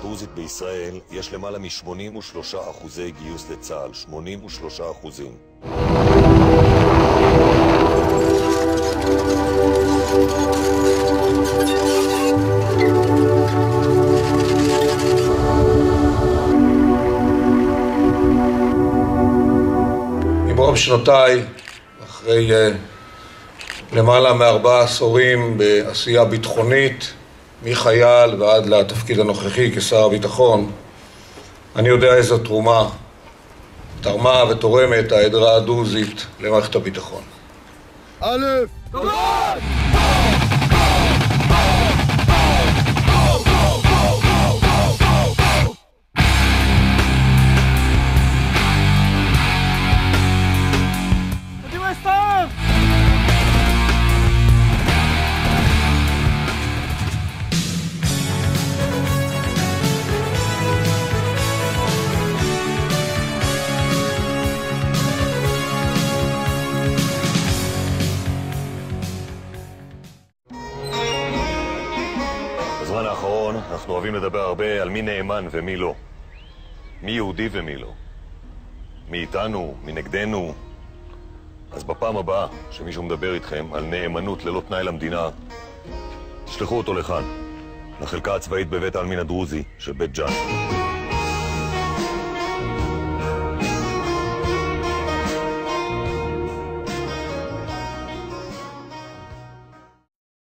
הדרוזית בישראל יש למעלה מ-83% גיוס לצה"ל, 83%. ברוב שנותיי, אחרי למעלה מ4 עשורים בעשייה ביטחונית, מחייל ועד לתפקיד הנוכחי כשר הביטחון, אני יודע איזו תרומה תרמה ותורמת העדה הדרוזית למערכת הביטחון. א' דורון! בזמן האחרון אנחנו אוהבים לדבר הרבה על מי נאמן ומי לא. מי יהודי ומי לא. מי איתנו, מי נגדנו. אז בפעם הבאה שמישהו מדבר איתכם על נאמנות ללא תנאי למדינה, תשלחו אותו לכאן, לחלקה הצבאית בבית העלמין הדרוזי של בית ג'אן.